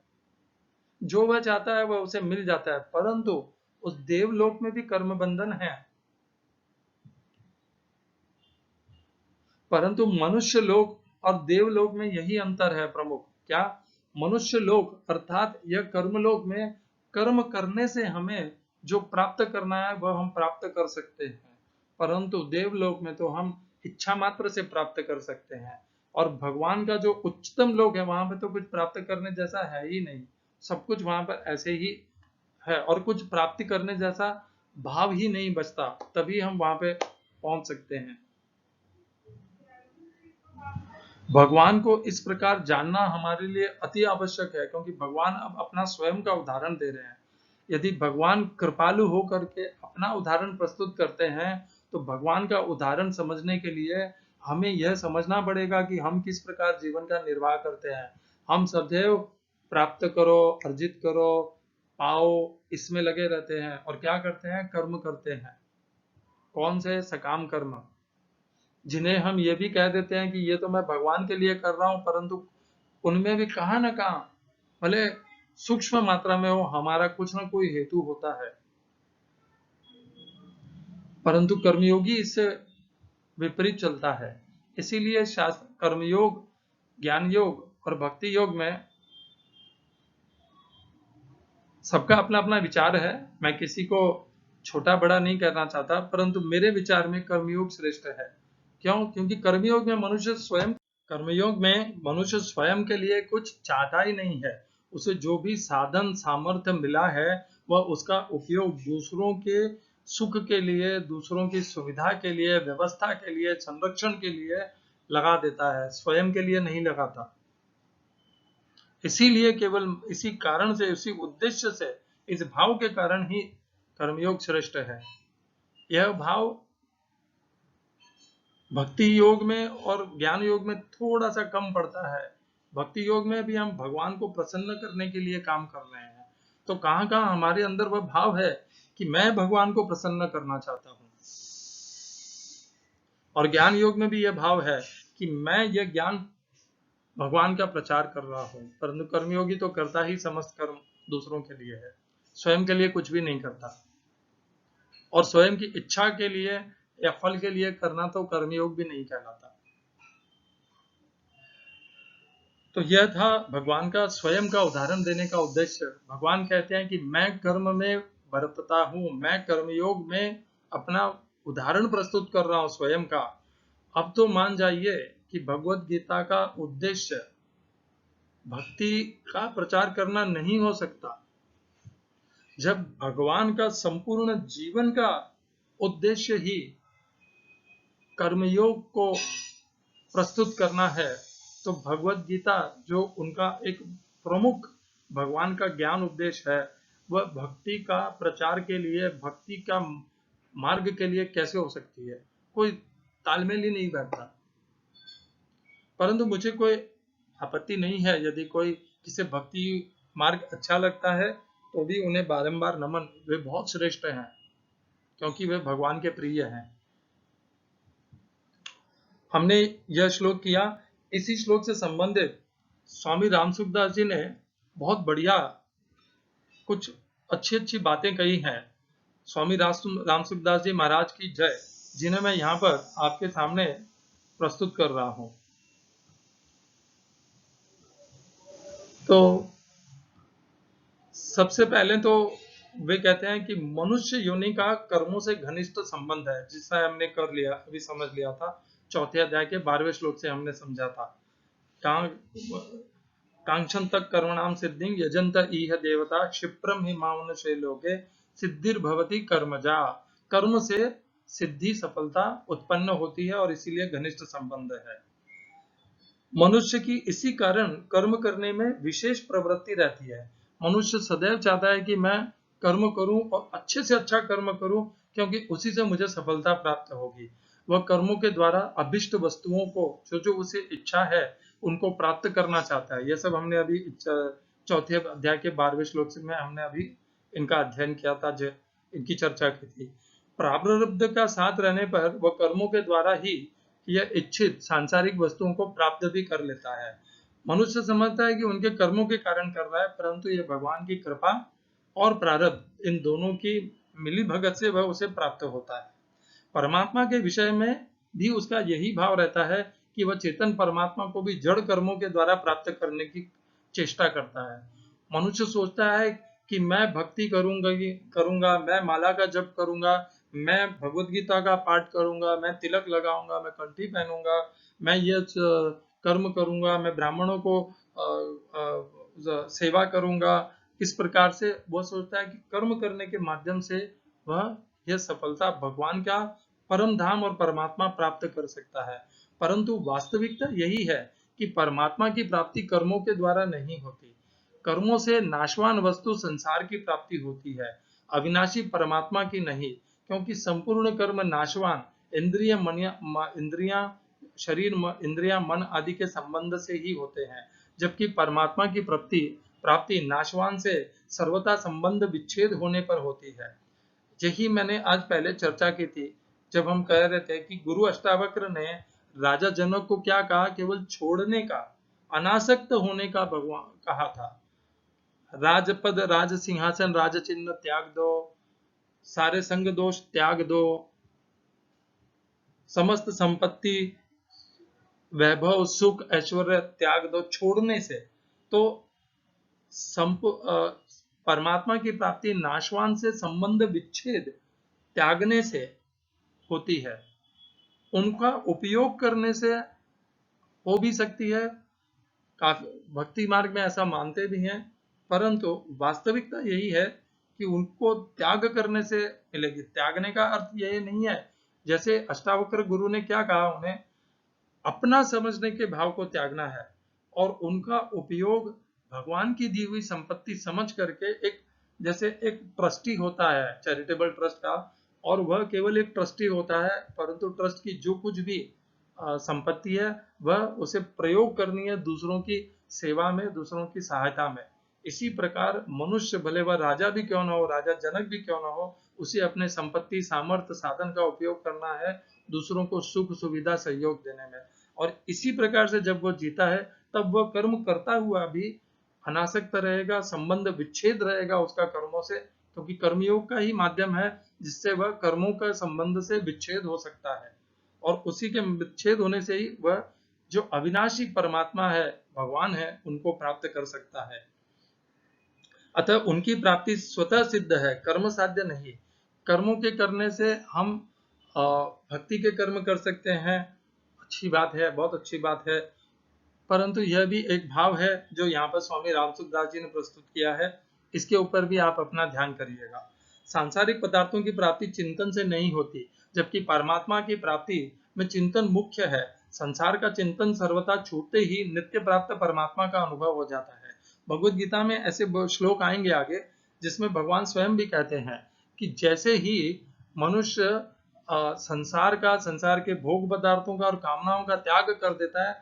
जो वह चाहता है वह उसे मिल जाता है। परंतु उस देवलोक में भी कर्म बंधन है। परंतु मनुष्य लोक और देवलोक में यही अंतर है प्रमुख। क्या? मनुष्य लोक अर्थात यह कर्मलोक में कर्म करने से हमें जो प्राप्त करना है वह हम प्राप्त कर सकते हैं, परंतु देवलोक में तो हम इच्छा मात्र से प्राप्त कर सकते हैं। और भगवान का जो उच्चतम लोक है वहां पे तो कुछ प्राप्त करने जैसा है ही नहीं, सब कुछ वहां पर ऐसे ही है और कुछ प्राप्ति करने जैसा भाव ही नहीं बचता, तभी हम वहां पे पहुंच सकते हैं। भगवान को इस प्रकार जानना हमारे लिए अति आवश्यक है, क्योंकि भगवान अब अपना स्वयं का उदाहरण दे रहे हैं। यदि भगवान कृपालु हो करके अपना उदाहरण प्रस्तुत करते हैं, तो भगवान का उदाहरण समझने के लिए हमें यह समझना पड़ेगा कि हम किस प्रकार जीवन का निर्वाह करते हैं। हम सदैव प्राप्त करो, अर्जित करो, पाओ, इसमें लगे रहते हैं और क्या करते हैं? कर्म करते हैं। कौन से? सकाम कर्म, जिन्हें हम ये भी कह देते हैं कि ये तो मैं भगवान के लिए कर रहा हूं, परंतु उनमें भी कहां ना कहां, भले सूक्ष्म मात्रा में हो, हमारा कुछ ना कोई हेतु होता है। परंतु कर्मयोगी इससे विपरीत चलता है। इसीलिए शास्त्र कर्मयोग, ज्ञान योग और भक्ति योग में सबका अपना अपना विचार है। मैं किसी को छोटा बड़ा नहीं कहना चाहता, परंतु मेरे विचार में कर्मयोग श्रेष्ठ है। क्यों? क्योंकि कर्मयोग में मनुष्य स्वयं के लिए कुछ चाहता ही नहीं है। उसे जो भी साधन सामर्थ्य मिला है, वह उसका उपयोग दूसरों के सुख के लिए, दूसरों की सुविधा के लिए, व्यवस्था के लिए, संरक्षण के लिए लगा देता है, स्वयं के लिए नहीं लगाता। इसीलिए केवल इसी कारण से, इसी उद्देश्य से, इस भाव के कारण ही कर्मयोग श्रेष्ठ है। यह भाव भक्ति योग में और ज्ञान योग में थोड़ा सा कम पड़ता है। भक्ति योग में भी हम भगवान को प्रसन्न करने के लिए काम कर रहे हैं, तो कहां कहां हमारे अंदर वह भाव है कि मैं भगवान को प्रसन्न करना चाहता हूं। और ज्ञान योग में भी यह भाव है कि मैं यह ज्ञान भगवान का प्रचार कर रहा हूं। परंतु कर्मयोगी तो करता ही समस्त कर्म दूसरों के लिए है, स्वयं के लिए कुछ भी नहीं करता। और स्वयं की इच्छा के लिए या फल के लिए करना तो कर्मयोग भी नहीं कहलाता। तो यह था भगवान का स्वयं का उदाहरण देने का उद्देश्य। भगवान कहते हैं कि मैं कर्म में बरतता हूं, मैं कर्मयोग में अपना उदाहरण प्रस्तुत कर रहा हूं स्वयं का। अब तो मान जाइए कि भगवत गीता का उद्देश्य भक्ति का प्रचार करना नहीं हो सकता। जब भगवान का संपूर्ण जीवन का उद्देश्य ही कर्मयोग को प्रस्तुत करना है, तो भगवत गीता जो उनका एक प्रमुख भगवान का ज्ञान उद्देश्य है, वह भक्ति का प्रचार के लिए, भक्ति का मार्ग के लिए कैसे हो सकती है? कोई तालमेल ही नहीं बैठता। परंतु मुझे कोई आपत्ति नहीं है यदि कोई किसे भक्ति मार्ग अच्छा लगता है, तो भी उन्हें बारंबार नमन, वे बहुत श्रेष्ठ हैं, क्योंकि वे भगवान के प्रिय हैं। हमने यह श्लोक किया, इसी श्लोक से संबंधित स्वामी रामसुखदास जी ने बहुत बढ़िया कुछ अच्छी अच्छी बातें कही हैं। स्वामी रामसुखदास जी महाराज की जय, जिन्हें मैं यहाँ पर आपके सामने प्रस्तुत कर रहा हूँ। तो सबसे पहले तो वे कहते हैं कि मनुष्य योनि का कर्मों से घनिष्ठ संबंध है, जिससे हमने कर लिया, अभी समझ लिया था। चौथे अध्याय के 12वें श्लोक से हमने समझा था। कांक्षन तक कर्मणाम सिद्धि यजंत इह देवता क्षिप्रम ही मानुषे लोके सिद्धिर्भवति कर्मजा। कर्म से सिद्धि, सफलता उत्पन्न होती है और इसीलिए घनिष्ठ संबंध है। मनुष्य की इसी कारण कर्म करने में विशेष प्रवृत्ति रहती है। मनुष्य सदैव चाहता है कि मैं कर्म करूं और अच्छे से अच्छा कर्म करूं, क्योंकि उसी से मुझे सफलता प्राप्त होगी। वह कर्मों के द्वारा अभिष्ट वस्तुओं को, जो जो उसे इच्छा है, उनको प्राप्त करना चाहता है। यह सब हमने अभी चौथे अध्याय के 12वें श्लोक से में हमने अभी इनका अध्ययन किया था, इनकी चर्चा की थी। प्रारब्ध का साथ रहने पर वह कर्मों के द्वारा ही यह इच्छित सांसारिक वस्तुओं को प्राप्त भी कर लेता है। मनुष्य समझता है कि उनके कर्मों के कारण कर रहा है, परंतु यह भगवान की कृपा और प्रारब्ध, इन दोनों की मिली भगत से वह उसे प्राप्त होता है। परमात्मा के विषय में भी उसका यही भाव रहता है कि वह चेतन परमात्मा को भी जड़ कर्मों के द्वारा प्राप्त करने की चेष्टा करता है। मनुष्य सोचता है कि मैं भक्ति करूंगा, मैं माला का जप करूंगा, मैं भगवत गीता का पाठ करूंगा, मैं तिलक लगाऊंगा, मैं कंठी पहनूंगा, मैं ये कर्म करूंगा, मैं ब्राह्मणों को सेवा करूंगा। इस प्रकार से वह सोचता है कि कर्म करने के माध्यम से वह यह सफलता भगवान का परम धाम और परमात्मा प्राप्त कर सकता है। परंतु वास्तविकता यही है कि परमात्मा की प्राप्ति कर्मों के द्वारा नहीं होती। कर्मों से नाशवान वस्तु संसार की प्राप्ति होती है, अविनाशी परमात्मा की नहीं, क्योंकि संपूर्ण कर्म नाशवान इंद्रिया शरीर इंद्रिया मन आदि के संबंध से ही होते हैं, जबकि परमात्मा की प्राप्ति प्राप्ति नाशवान से सर्वथा संबंध विच्छेद होने पर होती है। यही मैंने आज पहले चर्चा की थी, जब हम कह रहे थे कि गुरु अष्टावक्र ने राजा जनक को क्या कहा, केवल छोड़ने का, अनासक्त होने का भगवान कहा था। राजपद राज सिंहासन राज चिन्ह त्याग दो, सारे संग दोष त्याग दो, समस्त संपत्ति वैभव सुख ऐश्वर्य त्याग दो, छोड़ने से। तो परमात्मा की प्राप्ति नाशवान से संबंध विच्छेद त्यागने से होती है, उनका उपयोग करने से हो भी सकती है। काफी भक्ति मार्ग में ऐसा मानते भी हैं, परंतु वास्तविकता यही है कि उनको त्याग करने से मिलेगी। त्यागने का अर्थ यही नहीं है, जैसे अष्टावक्र गुरु ने क्या कहा, उन्हें अपना समझने के भाव को त्यागना है और उनका उपयोग भगवान की दी हुई संपत्ति समझ करके, एक जैसे एक ट्रस्टी होता है चैरिटेबल ट्रस्ट का, और वह केवल एक ट्रस्टी होता है, परंतु ट्रस्ट की जो कुछ भी संपत्ति है वह उसे प्रयोग करनी है दूसरों की सेवा में, दूसरों की सहायता में। इसी प्रकार मनुष्य, भले वह राजा भी क्यों ना हो, राजा जनक भी क्यों ना हो, उसे अपने संपत्ति सामर्थ्य साधन का उपयोग करना है दूसरों को सुख सुविधा सहयोग देने में। और इसी प्रकार से जब वह जीता है तब वह कर्म करता हुआ भी अनासक्त रहेगा, संबंध विच्छेद रहेगा उसका कर्मों से, क्योंकि कर्मयोग का ही माध्यम है जिससे वह कर्मों का संबंध से विच्छेद हो सकता है, और उसी के विच्छेद होने से ही वह जो अविनाशी परमात्मा है, भगवान है, उनको प्राप्त कर सकता है। अतः उनकी प्राप्ति स्वतः सिद्ध है, कर्म साध्य नहीं। कर्मों के करने से हम भक्ति के कर्म कर सकते हैं, अच्छी बात है, बहुत अच्छी बात है, परंतु यह भी एक भाव है जो यहाँ पर स्वामी रामसुखदास जी ने प्रस्तुत किया है, इसके ऊपर भी आप अपना ध्यान करिएगा। सांसारिक पदार्थों की प्राप्ति चिंतन से नहीं होती, जबकि परमात्मा की प्राप्ति में चिंतन मुख्य है। संसार का चिंतन सर्वथा छूटते ही नित्य प्राप्त परमात्मा का अनुभव हो जाता है। भगवद गीता में ऐसे श्लोक आएंगे आगे, जिसमें भगवान स्वयं भी कहते हैं कि जैसे ही मनुष्य संसार के भोग पदार्थों का और कामनाओं का त्याग कर देता है,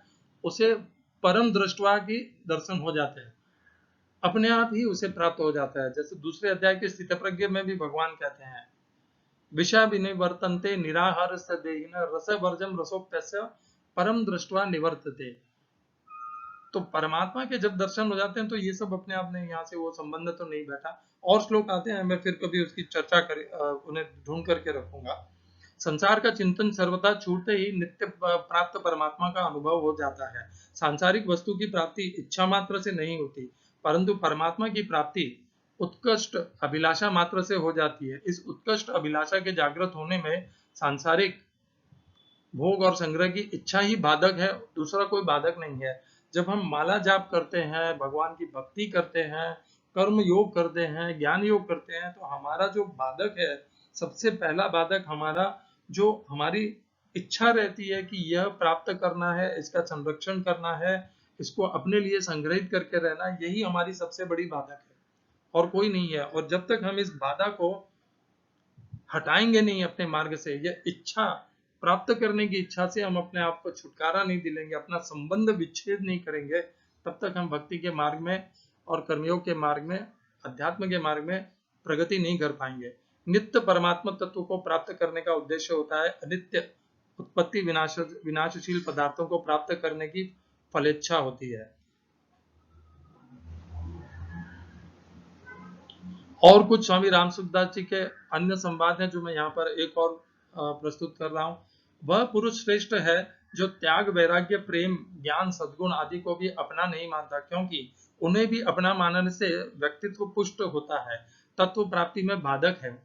उसे परम दृष्टवा की दर्शन हो जाते हैं, अपने आप ही उसे प्राप्त हो जाता है। जैसे दूसरे अध्याय के स्थितप्रज्ञ में भी भगवान कहते हैं, विषा विनिवर्तन्ते निराहार देहिन रस वर्जम रसोप्यस्य परम दृष्टवा निवर्तते। तो परमात्मा के जब दर्शन हो जाते हैं तो ये सब अपने आप नहीं, यहाँ से वो संबंध तो नहीं बैठा। और श्लोक आते हैं, मैं फिर कभी उसकी चर्चा उन्हें ढूंढ करके रखूंगा। संसार का चिंतन सर्वथा छूटते ही नित्य प्राप्त परमात्मा का अनुभव हो जाता है। सांसारिक वस्तु की प्राप्ति इच्छा मात्र से नहीं होती, परंतु परमात्मा की प्राप्ति उत्कृष्ट अभिलाषा मात्र से हो जाती है। इस उत्कृष्ट अभिलाषा के जागृत होने में सांसारिक भोग और संग्रह की इच्छा ही बाधक है, दूसरा कोई बाधक नहीं है। जब हम माला जाप करते हैं, भगवान की भक्ति करते हैं, कर्म योग करते हैं, ज्ञान योग करते हैं, तो हमारा जो बाधक है, सबसे पहला बाधक हमारा, जो हमारी इच्छा रहती है कि यह प्राप्त करना है, इसका संरक्षण करना है, इसको अपने लिए संग्रहित करके रहना, यही हमारी सबसे बड़ी बाधक है और कोई नहीं है। और जब तक हम इस बाधा को हटाएंगे नहीं अपने मार्ग से, यह इच्छा प्राप्त करने की इच्छा से हम अपने आप को छुटकारा नहीं दिलेंगे, अपना संबंध विच्छेद नहीं करेंगे, तब तक हम भक्ति के मार्ग में और कर्मयोग के मार्ग में, अध्यात्म के मार्ग में प्रगति नहीं कर पाएंगे। नित्य परमात्मा तत्व को प्राप्त करने का उद्देश्य होता है अनित्य उत्पत्ति विनाशशील पदार्थों को प्राप्त करने की फलेच्छा होती है। और कुछ स्वामी रामसुखदास जी के अन्य संवाद हैं जो मैं यहाँ पर एक और प्रस्तुत कर रहा हूँ। वह पुरुष श्रेष्ठ है जो त्याग वैराग्य प्रेम ज्ञान सद्गुण आदि को भी अपना नहीं मानता, क्योंकि उन्हें भी अपना मानने से व्यक्तित्व पुष्ट होता है, तत्व प्राप्ति में बाधक है।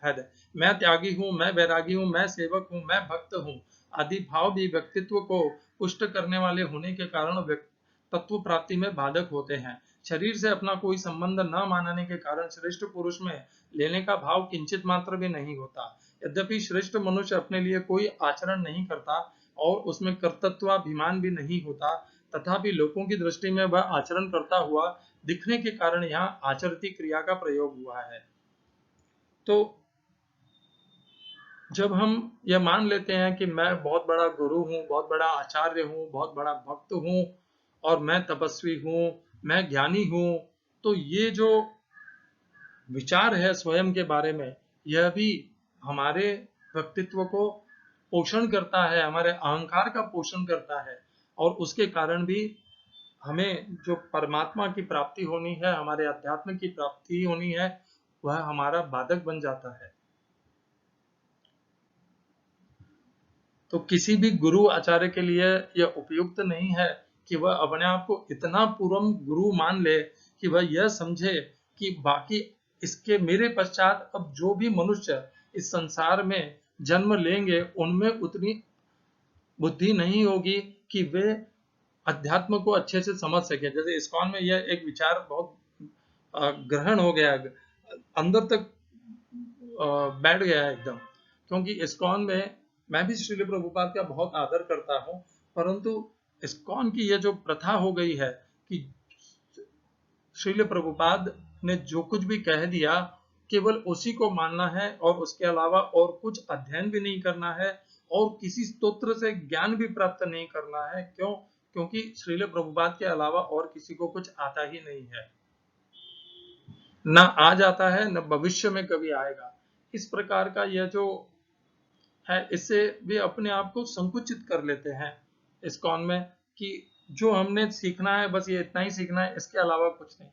मैं त्यागी हूँ, मैं वैरागी हूँ, मैं सेवक हूँ, मैं भक्त हूँ आदि भाव भी व्यक्तित्व को पुष्ट करने वाले होने के कारण तत्व प्राप्ति में बाधक होते हैं। शरीर से अपना कोई संबंध न मानने के कारण श्रेष्ठ पुरुष में लेने का भाव किंचित मात्र भी नहीं होता। यद्यपि श्रेष्ठ मनुष्य अपने लिए कोई आचरण नहीं करता और उसमें कर्तृत्वाभिमान भी नहीं होता, तथापि लोगों की दृष्टि में वह आचरण करता हुआ दिखने के कारण यहाँ आचरती क्रिया का प्रयोग हुआ है। तो जब हम यह मान लेते हैं कि मैं बहुत बड़ा गुरु हूँ, बहुत बड़ा आचार्य हूँ, बहुत बड़ा भक्त हूँ और मैं तपस्वी हूँ, मैं ज्ञानी हूँ, तो ये जो विचार है स्वयं के बारे में, यह भी हमारे व्यक्तित्व को पोषण करता है, हमारे अहंकार का पोषण करता है और उसके कारण भी हमें जो परमात्मा की प्राप्ति होनी है, हमारे अध्यात्म की प्राप्ति होनी है, वह हमारा बाधक बन जाता है। तो किसी भी गुरु आचार्य के लिए यह उपयुक्त नहीं है कि वह अपने आप को इतना पूर्ण गुरु मान ले कि वह यह समझे कि बाकी इसके मेरे पश्चात अब जो भी मनुष्य इस संसार में जन्म लेंगे उनमें उतनी बुद्धि नहीं होगी कि वे अध्यात्म को अच्छे से समझ सके। जैसे इस्कॉन में यह एक विचार बहुत ग्रहण हो गया, अंदर तक बैठ गया है एकदम। क्योंकि इस्कॉन में मैं भी श्रील प्रभुपाद का बहुत आदर करता हूँ, परंतु इस्कॉन की यह जो प्रथा हो गई है कि श्रील प्रभुपाद ने जो कुछ भी कह दिया केवल उसी को मानना है और उसके अलावा और कुछ अध्ययन भी नहीं करना है और किसी स्तोत्र से ज्ञान भी प्राप्त नहीं करना है। क्यों? क्योंकि श्रील प्रभुपाद के अलावा और किसी को कुछ आता ही नहीं है, न आज आता है न भविष्य में कभी आएगा। इस प्रकार का यह जो है, इससे वे अपने आप को संकुचित कर लेते हैं इस्कॉन में कि जो हमने सीखना है बस ये इतना ही सीखना है, इसके अलावा कुछ नहीं।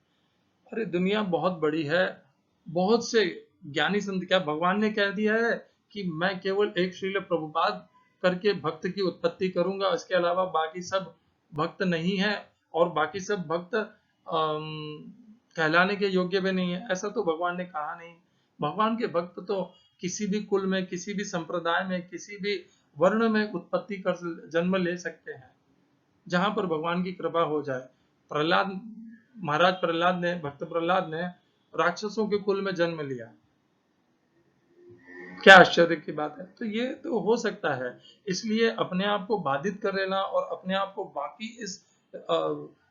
अरे दुनिया बहुत बड़ी है, बहुत से ज्ञानी संत, क्या भगवान ने कह दिया है कि मैं केवल एक श्रील प्रभुपाद करके भक्त की उत्पत्ति करूंगा, इसके अलावा बाकी सब भक्त नहीं है और बाकी सब भक्त कहलाने के योग्य भी नहीं है, ऐसा तो भगवान ने कहा नहीं। भगवान के भक्त तो किसी भी कुल में, किसी भी संप्रदाय में, किसी भी वर्ण में उत्पत्ति कर जन्म ले सकते हैं, जहां पर भगवान की कृपा हो जाए। प्रहलाद, महाराज प्रहलाद ने, भक्त प्रहलाद ने राक्षसों के कुल में जन्म लिया, क्या आश्चर्य की बात है। तो ये तो हो सकता है, इसलिए अपने आप को बाधित कर लेना और अपने आप को बाकी इस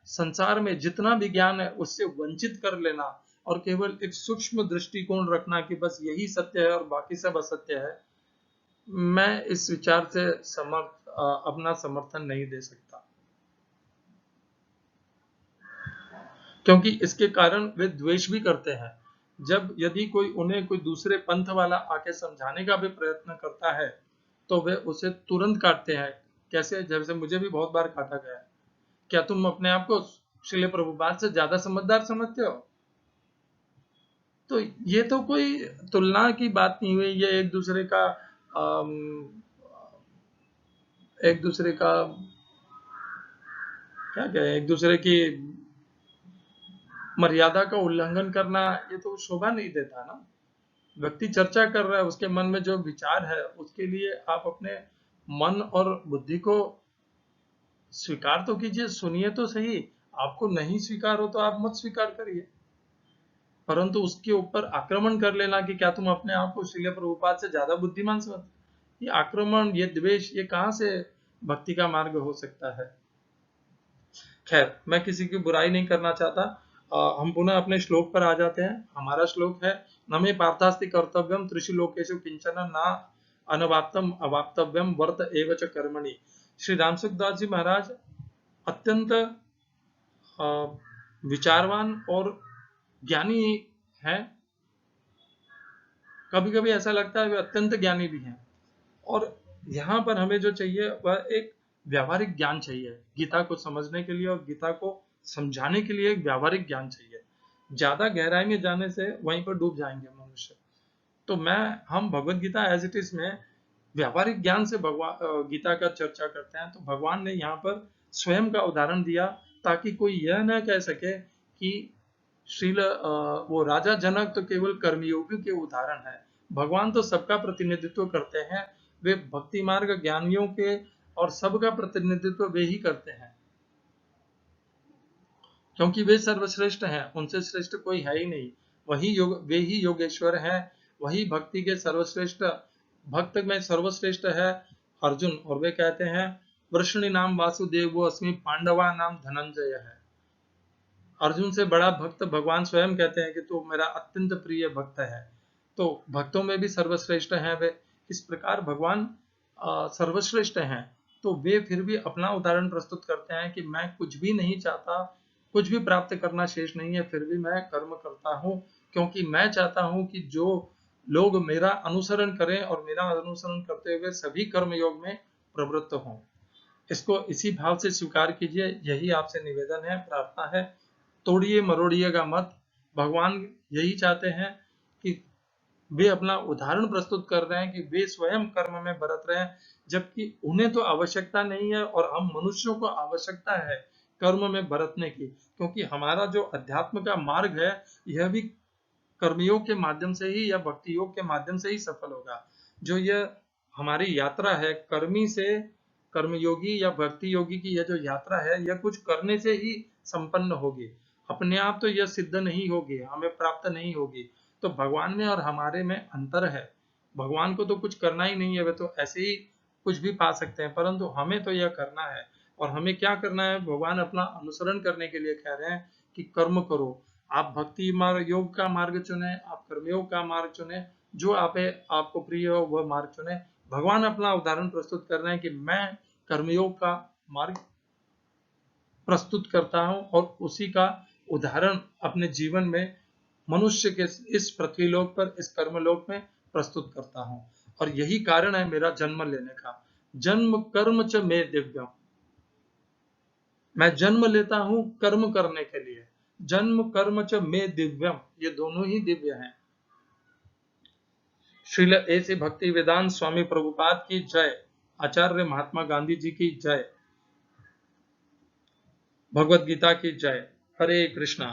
संसार में जितना भी ज्ञान है उससे वंचित कर लेना और केवल एक सूक्ष्म दृष्टिकोण रखना कि बस यही सत्य है और बाकी सब असत्य है, मैं इस विचार से अपना समर्थन नहीं दे सकता। क्योंकि इसके कारण वे द्वेष भी करते हैं। जब यदि कोई उन्हें कोई दूसरे पंथ वाला आके समझाने का भी प्रयत्न करता है तो वे उसे तुरंत काटते हैं। कैसे? जैसे मुझे भी बहुत बार काटा गया है। क्या तुम अपने आप को श्रील प्रभुपाद से ज्यादा समझदार समझते हो? तो ये तो कोई तुलना की बात नहीं हुई, ये एक दूसरे का क्या कहें, एक दूसरे की मर्यादा का उल्लंघन करना, ये तो शोभा नहीं देता ना। व्यक्ति चर्चा कर रहा है, उसके मन में जो विचार है उसके लिए आप अपने मन और बुद्धि को स्वीकार तो कीजिए, सुनिए तो सही। आपको नहीं स्वीकार हो तो आप मत स्वीकार करिए, परंतु उसके ऊपर आक्रमण कर लेना कि क्या तुम अपने आप को श्रील प्रभुपाद से ज्यादा बुद्धिमान समझते, ये आक्रमण, ये द्वेष, ये कहां से भक्ति का मार्ग हो सकता है। खैर, मैं किसी की बुराई नहीं करना चाहता। हम पुनः अपने श्लोक पर आ जाते हैं। हमारा श्लोक है, नमे पार्थास्ति कर्तव्यम त्रिषु लोकेषु किंचन न अनवाप्तम अवाप्तव्यम वर्त एव च कर्मणि। श्री रामसुखदास जी महाराज अत्यंत विचारवान और ज्ञानी हैं। कभी कभी ऐसा लगता है वे अत्यंत ज्ञानी भी हैं। और यहाँ पर हमें जो चाहिए वह एक व्यावहारिक ज्ञान चाहिए। गीता को समझने के लिए और गीता को समझाने के लिए एक व्यावहारिक ज्ञान चाहिए। ज्यादा गहराई में जाने से वहीं पर डूब जाएंगे मनुष्य। तो हम Bhagavad Gita as it is में व्यावहारिक ज्ञान से भगवान गीता का चर्चा करते हैं। तो भगवान ने यहाँ पर स्वयं का उदाहरण दिया ताकि कोई यह न कह सके कि वो राजा जनक तो केवल कर्मयोगी के उदाहरण है। भगवान तो सबका प्रतिनिधित्व करते हैं, वे भक्ति मार्ग ज्ञानियों के और सबका प्रतिनिधित्व वे ही करते हैं, क्योंकि वे सर्वश्रेष्ठ हैं, उनसे श्रेष्ठ कोई है ही नहीं। वे ही योगेश्वर हैं, वही भक्ति के सर्वश्रेष्ठ भक्त में सर्वश्रेष्ठ है अर्जुन, और वे कहते हैं वृषणी नाम वासुदेव वो अस्मि पांडवा नाम धनंजय है। अर्जुन से बड़ा भक्त भगवान स्वयं कहते हैं कि तू मेरा अत्यंत प्रिय भक्त है। तो भक्तों में भी सर्वश्रेष्ठ हैं वे। इस प्रकार भगवान सर्वश्रेष्ठ हैं, तो वे फिर भी अपना उदाहरण प्रस्तुत करते हैं कि मैं कुछ भी नहीं चाहता, कुछ भी प्राप्त करना शेष नहीं है, फिर भी मैं कर्म करता हूँ, क्योंकि मैं चाहता हूँ कि जो लोग मेरा अनुसरण करें और मेरा अनुसरण करते हुए सभी कर्म योग में प्रवृत्त हों। इसको इसी भाव से स्वीकार कीजिए, यही आपसे निवेदन है, प्रार्थना है। तोड़िए मरोड़िएगा मत। भगवान यही चाहते हैं कि वे अपना उदाहरण प्रस्तुत कर रहे हैं कि वे स्वयं कर्म में बरत रहे हैं, जबकि उन्हें तो आवश्यकता नहीं है और हम मनुष्यों को आवश्यकता है कर्म में बरतने की, क्योंकि हमारा जो अध्यात्म का मार्ग है यह भी कर्मयोग के माध्यम से ही या भक्ति योग के माध्यम से ही सफल होगा। जो यह हमारी यात्रा है कर्मी से कर्मयोगी या भक्ति योगी की, यह जो यात्रा है यह कुछ करने से ही संपन्न होगी, अपने आप तो यह सिद्ध नहीं होगी, हमें प्राप्त नहीं होगी। तो भगवान में और हमारे में अंतर है। भगवान को तो कुछ करना ही नहीं है, वे तो ऐसे ही कुछ भी पा सकते हैं, परंतु हमें तो यह करना है। और हमें क्या करना है, भगवान अपना अनुसरण करने के लिए कह रहे हैं कि कर्म करो। आप भक्ति मार्ग योग का मार्ग चुने, आप कर्मयोग का मार्ग चुने, जो आपको प्रिय हो वह मार्ग चुने। भगवान अपना उदाहरण प्रस्तुत कर रहे हैं कि मैं कर्मयोग का मार्ग प्रस्तुत करता हूं और उसी का उदाहरण अपने जीवन में मनुष्य के इस पृथ्वीलोक पर, इस कर्मलोक में प्रस्तुत करता हूं। और यही कारण है मेरा जन्म लेने का। जन्म कर्म च मे दिव्यम, मैं जन्म लेता हूं कर्म करने के लिए। जन्म कर्म च मे दिव्यम, ये दोनों ही दिव्य हैं। श्रील ऐसे भक्ति वेदांत स्वामी प्रभुपाद की जय। आचार्य महात्मा गांधी जी की जय। भगवत गीता की जय। हरे कृष्णा।